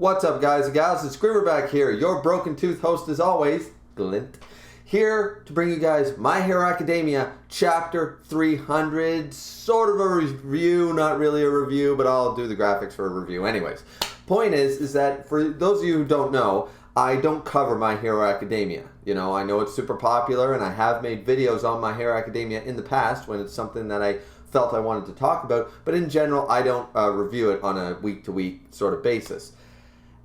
What's up, guys and gals? It's Griever back here, your broken tooth host as always, Glint. Here to bring you guys My Hero Academia Chapter 300. Sort of a review, not really a review, but I'll do the graphics for a review anyways. Point is that for those of you who don't know, I don't cover My Hero Academia. You know, I know it's super popular and I have made videos on My Hero Academia in the past when it's something that I felt I wanted to talk about, but in general I don't review it on a week-to-week sort of basis.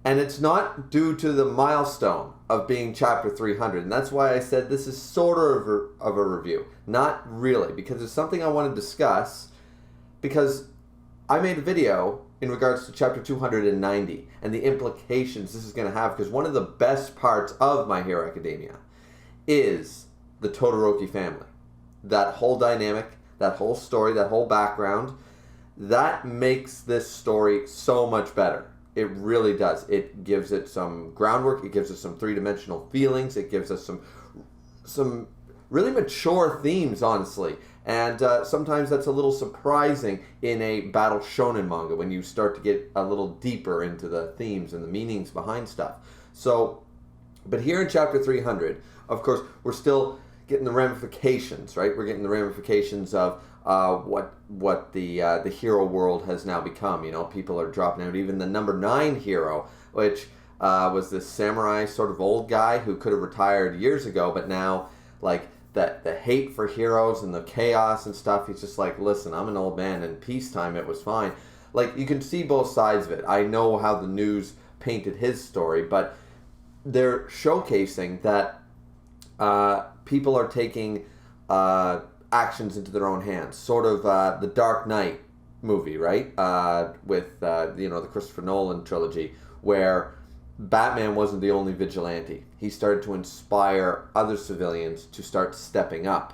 And it's not due to the milestone of being Chapter 300. And that's why I said this is sort of a review. Not really, because it's something I want to discuss. Because I made a video in regards to Chapter 290 and the implications this is going to have. Because one of the best parts of My Hero Academia is the Todoroki family. That whole dynamic, that whole story, that whole background, that makes this story so much better. It really does. It gives it some groundwork. It gives us some three-dimensional feelings. It gives us some really mature themes, honestly. And sometimes that's a little surprising in a battle shonen manga when you start to get a little deeper into the themes and the meanings behind stuff. So, but here in Chapter 300, of course, we're still getting the ramifications, right? We're getting the ramifications of what the hero world has now become. You know, people are dropping out. Even the number 9 hero, which was this samurai sort of old guy who could have retired years ago, but now, like, the hate for heroes and the chaos and stuff, he's just like, listen, I'm an old man, and peacetime it was fine. Like, you can see both sides of it. I know how the news painted his story, but they're showcasing that people are taking actions into their own hands, sort of the Dark Knight movie, right? With the Christopher Nolan trilogy, where Batman wasn't the only vigilante. He started to inspire other civilians to start stepping up,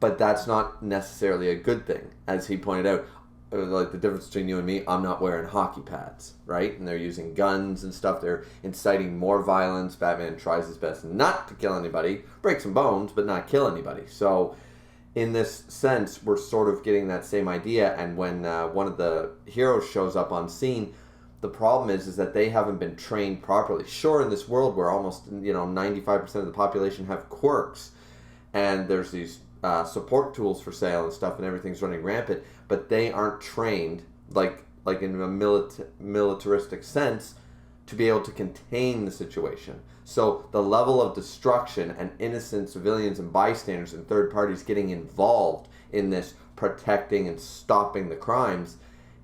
but that's not necessarily a good thing, as he pointed out. Like the difference between you and me, I'm not wearing hockey pads, right? And they're using guns and stuff. They're inciting more violence. Batman tries his best not to kill anybody, break some bones, but not kill anybody. So in this sense, we're sort of getting that same idea. And when one of the heroes shows up on scene, the problem is that they haven't been trained properly. Sure, in this world where almost 95% of the population have quirks, and there's these support tools for sale and stuff, and everything's running rampant, but they aren't trained like in a militaristic sense to be able to contain the situation. So the level of destruction and innocent civilians and bystanders and third parties getting involved in this protecting and stopping the crimes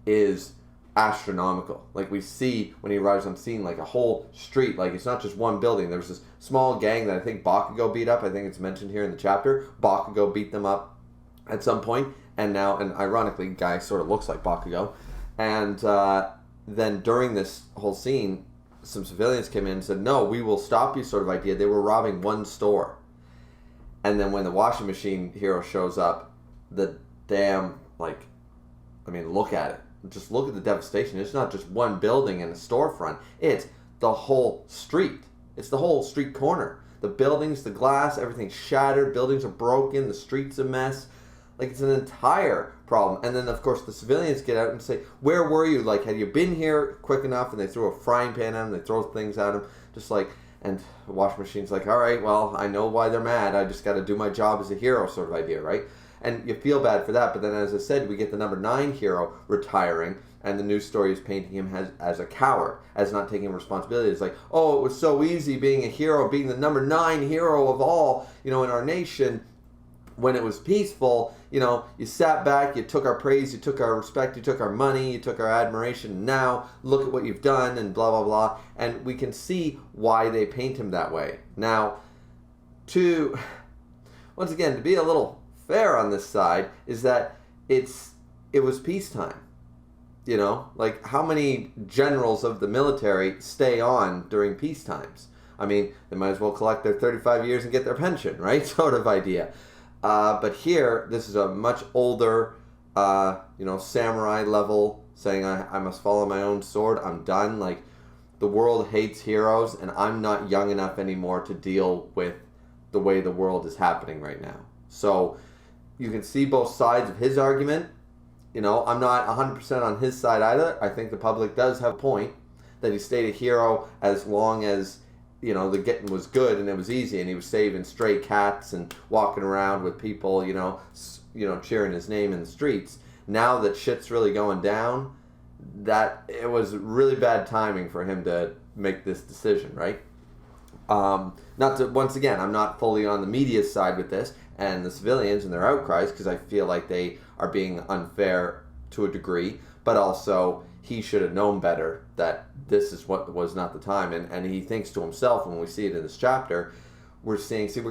is astronomical. Like we see when he arrives on scene, like a whole street, like it's not just one building. There's this small gang that I think Bakugo beat up. I think it's mentioned here in the chapter. Bakugo beat them up at some point, and ironically, guy sort of looks like Bakugo. And then during this whole scene, some civilians came in and said, "No, we will stop you," sort of idea. They were robbing one store. And then when the washing machine hero shows up, the damn, look at it. Just look at the devastation. It's not just one building and a storefront. It's the whole street. It's the whole street corner. The buildings, the glass, everything's shattered. Buildings are broken. The street's a mess. Like, it's an entire problem. And then, of course, the civilians get out and say, "Where were you? Like, had you been here quick enough?" And they throw a frying pan at him. They throw things at him. Just like, and the washing machine's like, "All right, well, I know why they're mad. I just got to do my job as a hero," sort of idea, right? And you feel bad for that. But then, as I said, we get the number 9 hero retiring, and the news story is painting him as a coward, as not taking responsibility. It's like, oh, it was so easy being a hero, being the number 9 hero of all, in our nation. When it was peaceful, you sat back, you took our praise, you took our respect, you took our money, you took our admiration. Now, look at what you've done, and blah, blah, blah. And we can see why they paint him that way. Now, once again, to be a little fair on this side, is that it was peacetime. Like, how many generals of the military stay on during peace times? I mean, they might as well collect their 35 years and get their pension, right? Sort of idea. But here, this is a much older, samurai level, saying, I must follow my own sword. I'm done. Like, the world hates heroes, and I'm not young enough anymore to deal with the way the world is happening right now. So you can see both sides of his argument. I'm not 100% on his side either. I think the public does have a point that he stayed a hero as long as, you know, the getting was good and it was easy and he was saving stray cats and walking around with people, cheering his name in the streets. Now that shit's really going down, that it was really bad timing for him to make this decision, right? Once again, I'm not fully on the media's side with this and the civilians and their outcries, because I feel like they are being unfair to a degree, but also he should have known better that this is what was not the time. And he thinks to himself, when we see it in this chapter, we're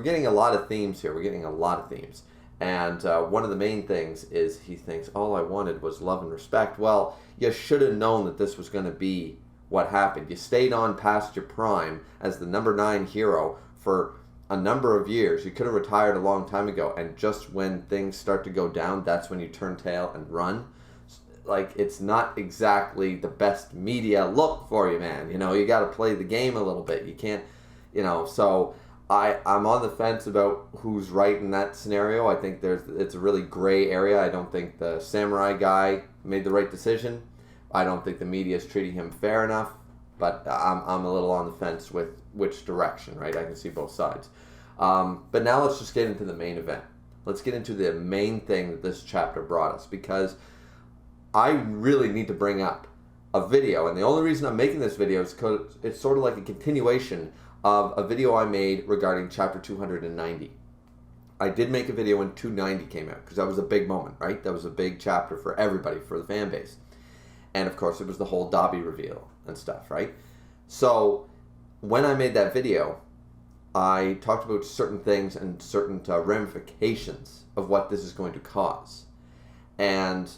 getting a lot of themes here. We're getting a lot of themes. And one of the main things is he thinks, all I wanted was love and respect. Well, you should have known that this was going to be what happened. You stayed on past your prime as the number 9 hero for a number of years. You could have retired a long time ago. And just when things start to go down, that's when you turn tail and run. Like, it's not exactly the best media look for you, man. You got to play the game a little bit. You can't, so I'm on the fence about who's right in that scenario. I think it's a really gray area. I don't think the samurai guy made the right decision. I don't think the media is treating him fair enough, but I'm a little on the fence with which direction, right? I can see both sides. But now let's just get into the main event. Let's get into the main thing that this chapter brought us, because I really need to bring up a video, and the only reason I'm making this video is because it's sort of like a continuation of a video I made regarding chapter 290. I did make a video when 290 came out, because that was a big moment, right? That was a big chapter for everybody, for the fan base. And of course, it was the whole Dobby reveal and stuff, right? So when I made that video, I talked about certain things and certain ramifications of what this is going to cause. And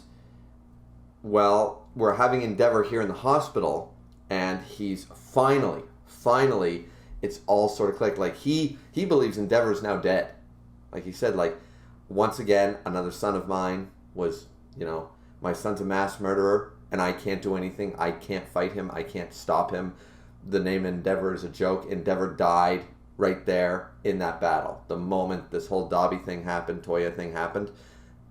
well, we're having Endeavor here in the hospital, and he's finally, it's all sort of clicked. Like, he believes Endeavor is now dead. Like he said, like, once again, another son of mine was, my son's a mass murderer, and I can't do anything. I can't fight him. I can't stop him. The name Endeavor is a joke. Endeavor died right there in that battle. The moment this whole Dobby thing happened, Toya thing happened,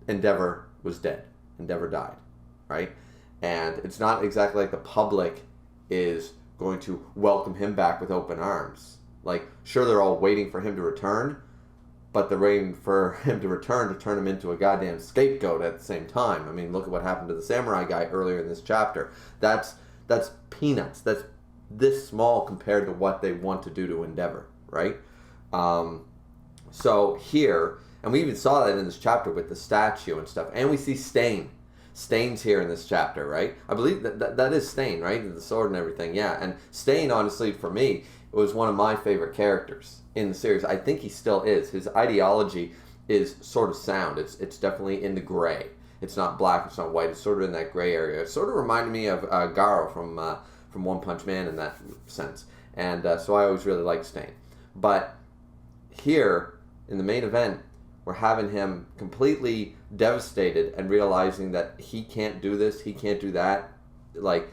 Endeavor was dead. Endeavor died. Right? And it's not exactly like the public is going to welcome him back with open arms. Like, sure, they're all waiting for him to return, but they're waiting for him to return to turn him into a goddamn scapegoat at the same time. I mean, look at what happened to the samurai guy earlier in this chapter. That's peanuts. That's this small compared to what they want to do to Endeavor, right? So here, and we even saw that in this chapter with the statue and stuff, and we see Stain. Stain's here in this chapter, right? I believe that is Stain, right? The sword and everything, yeah. And Stain, honestly, for me, was one of my favorite characters in the series. I think he still is. His ideology is sort of sound. It's definitely in the gray. It's not black, it's not white. It's sort of in that gray area. It sort of reminded me of Garo from One Punch Man in that sense. And so I always really liked Stain. But here, in the main event, we're having him completely devastated and realizing that he can't do this, he can't do that. Like,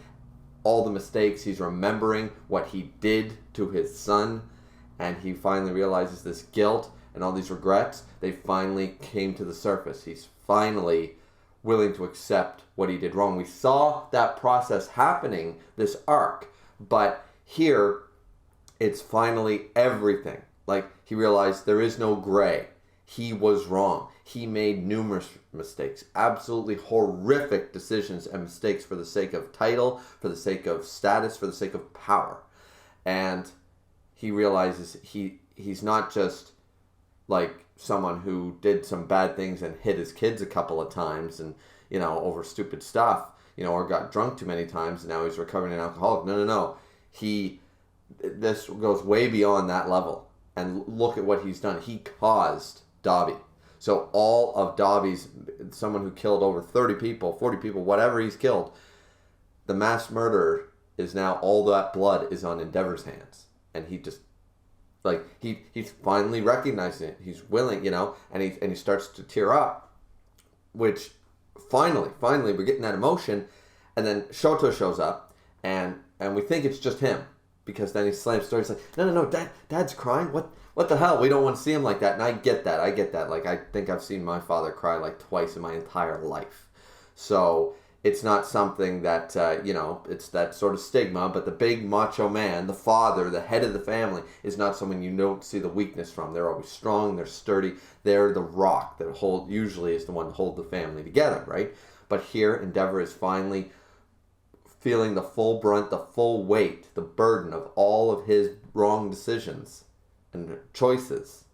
all the mistakes, he's remembering what he did to his son, and he finally realizes this guilt and all these regrets, they finally came to the surface. He's finally willing to accept what he did wrong. We saw that process happening, this arc, but here, it's finally everything. Like, he realized there is no gray. He was wrong. He made numerous mistakes, absolutely horrific decisions and mistakes for the sake of title, for the sake of status, for the sake of power. And he realizes he's not just like someone who did some bad things and hit his kids a couple of times and, over stupid stuff, or got drunk too many times and now he's recovering an alcoholic. No. This goes way beyond that level. And look at what he's done. He caused Dobby. So all of Dobby's, someone who killed over 30 people, 40 people, whatever he's killed, the mass murderer is now, all that blood is on Endeavor's hands. And he just, like, he's finally recognizing it. He's willing, and he starts to tear up, which finally, we're getting that emotion. And then Shoto shows up, and we think it's just him. Because then he slams the door. He's like, no, Dad's crying. What the hell? We don't want to see him like that. And I get that. Like, I think I've seen my father cry like twice in my entire life. So it's not something that, it's that sort of stigma, but the big macho man, the father, the head of the family, is not someone you don't see the weakness from. They're always strong, they're sturdy, they're the rock that usually is the one to hold the family together, right? But here, Endeavor is finally feeling the full brunt, the full weight, the burden of all of his wrong decisions and choices.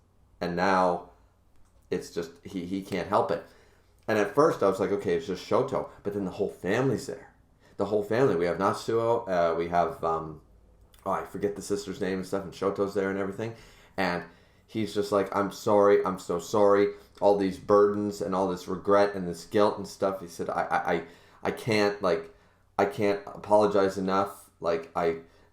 And now it's just, he can't help it. And at first I was like, okay, it's just Shoto. But then the whole family's there. The whole family. We have Natsuo. We have, I forget the sister's name and stuff. And Shoto's there and everything. And he's just like, I'm sorry. I'm so sorry. All these burdens and all this regret and this guilt and stuff. He said, I can't apologize enough.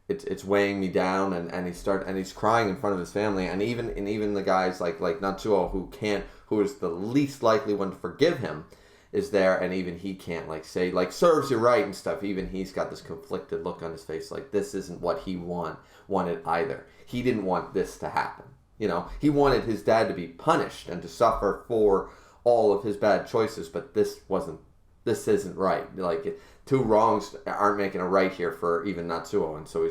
It's weighing me down. And he's crying in front of his family. And even the guys like Natsuo who is the least likely one to forgive him, is there, and even he can't say serves you right and stuff. Even he's got this conflicted look on his face, like this isn't what he wanted either. He didn't want this to happen. He wanted his dad to be punished and to suffer for all of his bad choices, but this isn't right. Two wrongs aren't making a right here for even Natsuo, and so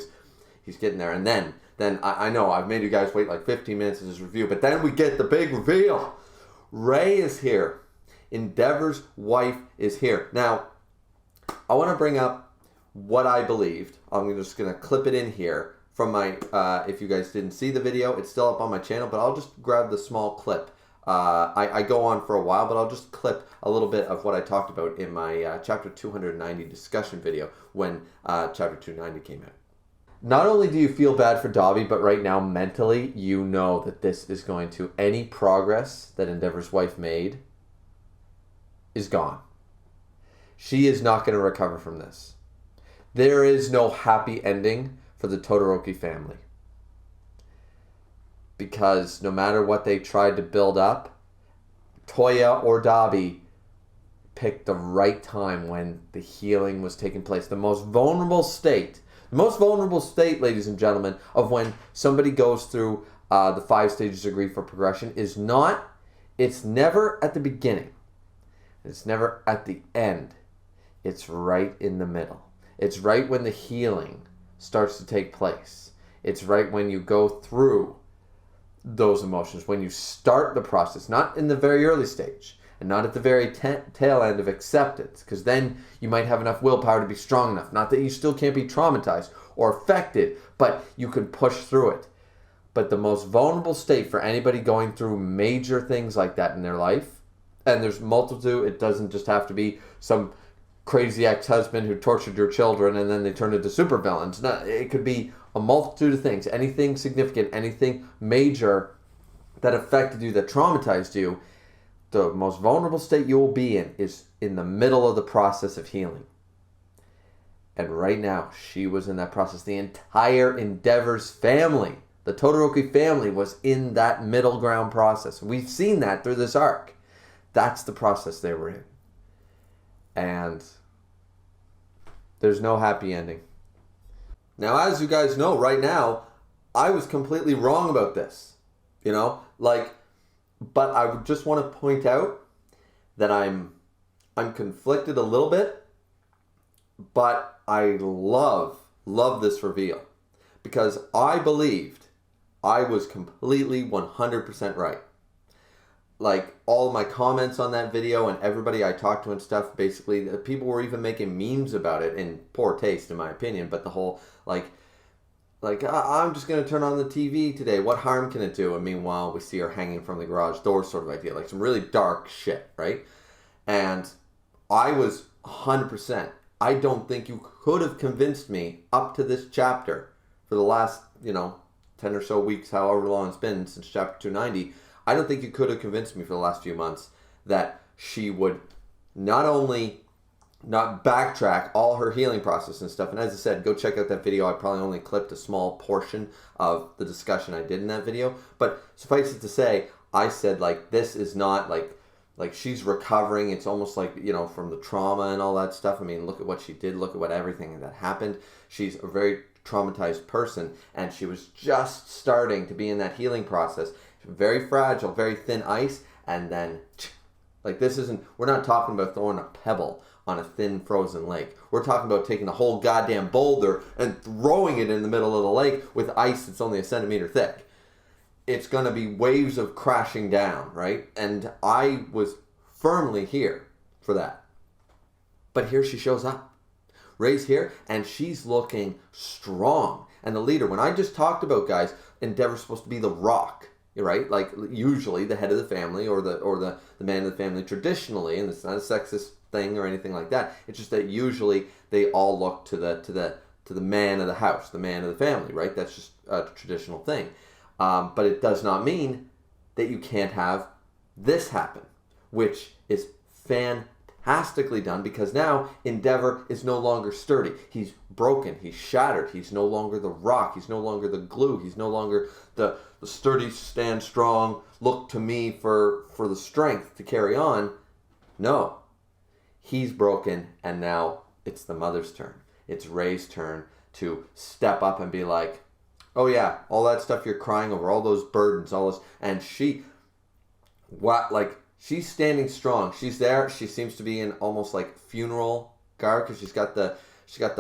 he's getting there. And then I know I've made you guys wait like 15 minutes in this review, but then we get the big reveal. Ray is here. Endeavor's wife is here. Now, I want to bring up what I believed. I'm just going to clip it in here from my, if you guys didn't see the video, it's still up on my channel, but I'll just grab the small clip. I go on for a while, but I'll just clip a little bit of what I talked about in my Chapter 290 discussion video when Chapter 290 came out. Not only do you feel bad for Dobby, but right now mentally you know that this is going to, any progress that Endeavor's wife made is gone. She is not going to recover from this. There is no happy ending for the Todoroki family. Because no matter what they tried to build up, Toya or Dobby picked the right time when the healing was taking place. The most vulnerable state, ladies and gentlemen, of when somebody goes through the 5 stages of grief for progression it's never at the beginning. It's never at the end. It's right in the middle. It's right when the healing starts to take place. It's right when you go through those emotions, when you start the process, not in the very early stage and not at the very tail end of acceptance, because then you might have enough willpower to be strong enough. Not that you still can't be traumatized or affected, but you can push through it. But the most vulnerable state for anybody going through major things like that in their life, and there's multitude, it doesn't just have to be some crazy ex-husband who tortured your children and then they turn into supervillains. No, it could be a multitude of things, anything significant, anything major that affected you, that traumatized you. The most vulnerable state you will be in is in the middle of the process of healing. And right now, she was in that process. The entire Endeavor's family, the Todoroki family, was in that middle ground process. We've seen that through this arc. That's the process they were in. And there's no happy ending. Now, as you guys know, right now, I was completely wrong about this. But I would just want to point out that I'm conflicted a little bit, but I love this reveal because I believed I was completely 100% right. All my comments on that video and everybody I talked to and stuff, basically, people were even making memes about it in poor taste, in my opinion, but the whole, I'm just going to turn on the TV today. What harm can it do? And meanwhile, we see her hanging from the garage door sort of idea. Some really dark shit, right? And I was 100%. I don't think you could have convinced me up to this chapter for the last, 10 or so weeks, however long it's been since chapter 290. I don't think you could have convinced me for the last few months that she would not only not backtrack all her healing process and stuff. And as I said, go check out that video. I probably only clipped a small portion of the discussion I did in that video. But suffice it to say, I said, this is not, she's recovering. It's almost from the trauma and all that stuff. Look at what she did. Look at what everything that happened. She's a very traumatized person, and she was just starting to be in that healing process. Very fragile, very thin ice, and then Like this isn't, we're not talking about throwing a pebble on a thin frozen lake. We're talking about taking the whole goddamn boulder and throwing it in the middle of the lake with ice that's only a centimeter thick. It's going to be waves of crashing down, right? And I was firmly here for that. But here she shows up. Ray's here, and she's looking strong. And the leader, when I just talked about, guys, Endeavor's supposed to be the rock, right? Like usually the head of the family or the man of the family traditionally, and it's not a sexist thing or anything like that. It's just that usually they all look to the man of the house, the man of the family, right? That's just a traditional thing. But it does not mean that you can't have this happen, which is fantastically done, because now Endeavor is no longer sturdy. He's broken. He's shattered. He's no longer the rock. He's no longer the glue. He's no longer the sturdy, stand strong, look to me for the strength to carry on. No. He's broken, and now it's the mother's turn. It's Ray's turn to step up and be like, oh yeah, all that stuff you're crying over, all those burdens, all this, and she's standing strong. She's there. She seems to be in almost like funeral garb, because she's got the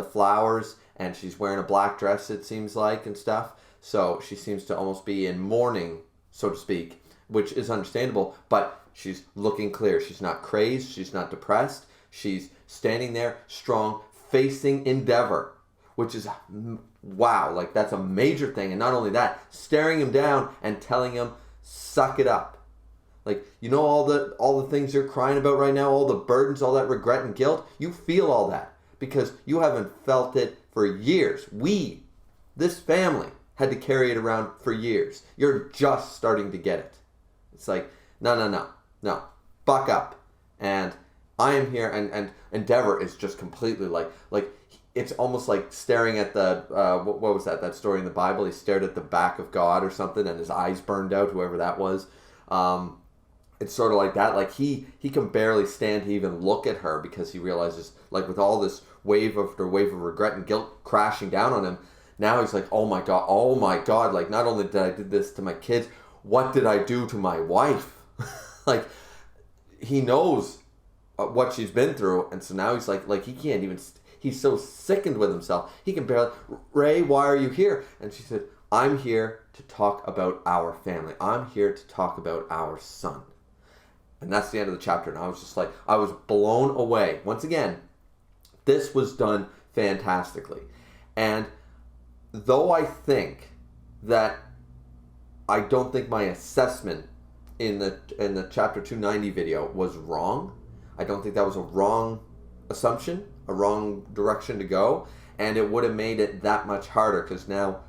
flowers, and she's wearing a black dress, it seems like, and stuff. So she seems to almost be in mourning, so to speak, which is understandable, but she's looking clear. She's not crazed. She's not depressed. She's standing there strong, facing Endeavor, which is, wow, like that's a major thing. And not only that, staring him down and telling him, suck it up. Like, you know, all the things you're crying about right now, all the burdens, all that regret and guilt, you feel all that because you haven't felt it for years. This family, had to carry it around for years. You're just starting to get it. It's like, no, buck up. And I am here, and Endeavor is just completely like it's almost like staring at the, what was that story in the Bible? He stared at the back of God or something, and his eyes burned out, whoever that was. It's sort of like that. Like he can barely stand to even look at her, because he realizes, like, with all this wave after wave of regret and guilt crashing down on him, now he's like, oh my God, like, not only did I do this to my kids, what did I do to my wife? Like, he knows what she's been through, and so now he's like he can't even, he's so sickened with himself, he can barely, Ray, why are you here? And she said, I'm here to talk about our family. I'm here to talk about our son. And that's the end of the chapter, and I was just like, I was blown away. Once again, this was done fantastically. And though I think that, I don't think my assessment in the chapter 290 video was wrong. I don't think that was a wrong assumption, a wrong direction to go, and it would have made it that much harder, because now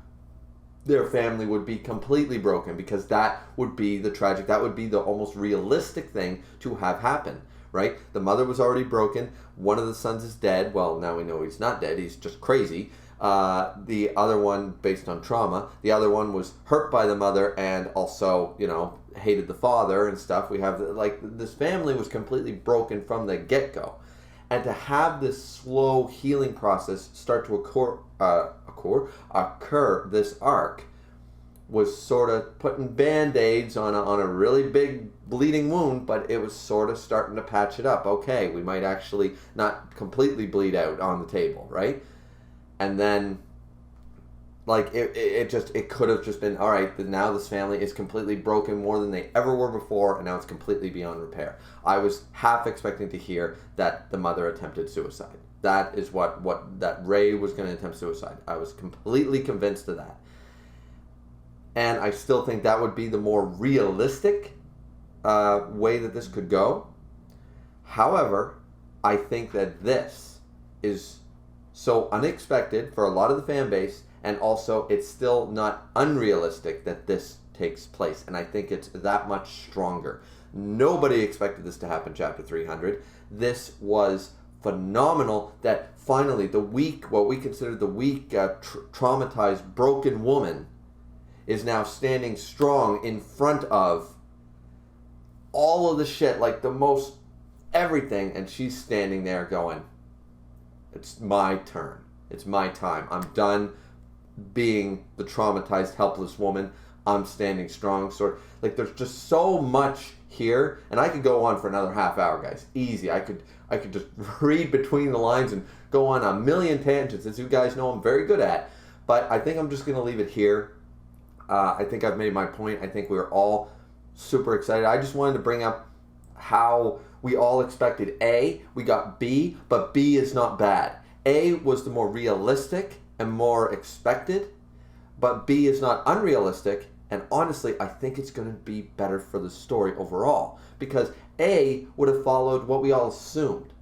their family would be completely broken, because that would be the tragic, that would be the almost realistic thing to have happen, right? The mother was already broken. One of the sons is dead. Well, now we know he's not dead. He's just crazy. The other one, based on trauma, the other one was hurt by the mother and also, hated the father and stuff. We have, like, this family was completely broken from the get-go. And to have this slow healing process start to occur this arc was sort of putting band-aids on a really big bleeding wound, but it was sort of starting to patch it up. Okay, we might actually not completely bleed out on the table, right? And then, like, it could have just been, all right, now this family is completely broken more than they ever were before, and now it's completely beyond repair. I was half expecting to hear that the mother attempted suicide. That is that Ray was going to attempt suicide. I was completely convinced of that. And I still think that would be the more realistic way that this could go. However, I think that this is so unexpected for a lot of the fan base, and also it's still not unrealistic that this takes place, and I think it's that much stronger. Nobody expected this to happen, chapter 300. This was phenomenal that finally what we consider the weak, traumatized, broken woman is now standing strong in front of all of the shit, like the most everything, and she's standing there going, it's my turn. It's my time. I'm done being the traumatized, helpless woman. I'm standing strong. Like, there's just so much here, and I could go on for another half hour, guys. Easy. I could just read between the lines and go on a million tangents, as you guys know I'm very good at. But I think I'm just going to leave it here. I think I've made my point. I think we were all super excited. I just wanted to bring up how we all expected A, we got B, but B is not bad. A was the more realistic and more expected, but B is not unrealistic, and honestly, I think it's going to be better for the story overall, because A would have followed what we all assumed.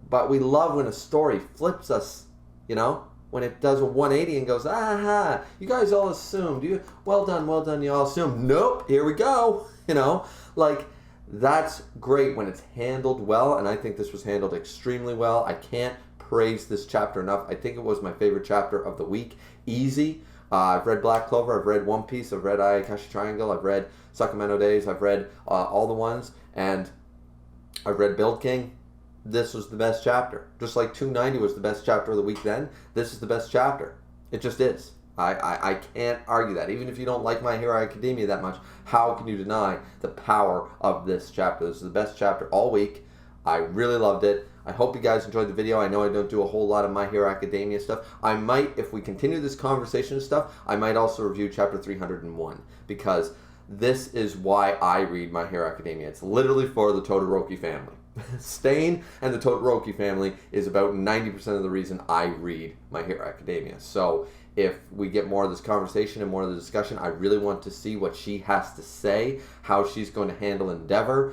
But we love when a story flips us, you know? When it does a 180 and goes, aha, you guys all assumed. Well done, you all assumed. Nope, here we go. You know, like, that's great when it's handled well, and I think this was handled extremely well. I can't praise this chapter enough. I think it was my favorite chapter of the week. Easy. I've read Black Clover, I've read One Piece, I've read Ayakashi Triangle, I've read Sakamoto Days, I've read all the ones, and I've read Build King. This was the best chapter. Just like 290 was the best chapter of the week then, this is the best chapter. It just is. I can't argue that. Even if you don't like My Hero Academia that much, how can you deny the power of this chapter? This is the best chapter all week. I really loved it. I hope you guys enjoyed the video. I know I don't do a whole lot of My Hero Academia stuff. I might, if we continue this conversation and stuff, I might also review chapter 301, because this is why I read My Hero Academia. It's literally for the Todoroki family. Stain and the Todoroki family is about 90% of the reason I read My Hero Academia. So if we get more of this conversation and more of the discussion, I really want to see what she has to say, how she's going to handle Endeavor.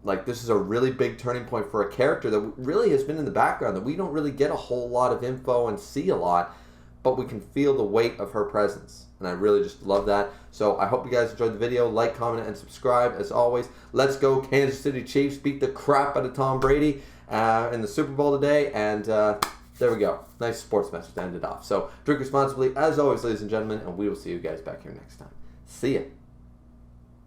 Like, this is a really big turning point for a character that really has been in the background, that we don't really get a whole lot of info and see a lot, but we can feel the weight of her presence. And I really just love that. So I hope you guys enjoyed the video. Like, comment, and subscribe. As always, let's go Kansas City Chiefs. Beat the crap out of Tom Brady in the Super Bowl today. And there we go. Nice sports message to end it off. So drink responsibly, as always, ladies and gentlemen, and we will see you guys back here next time. See ya.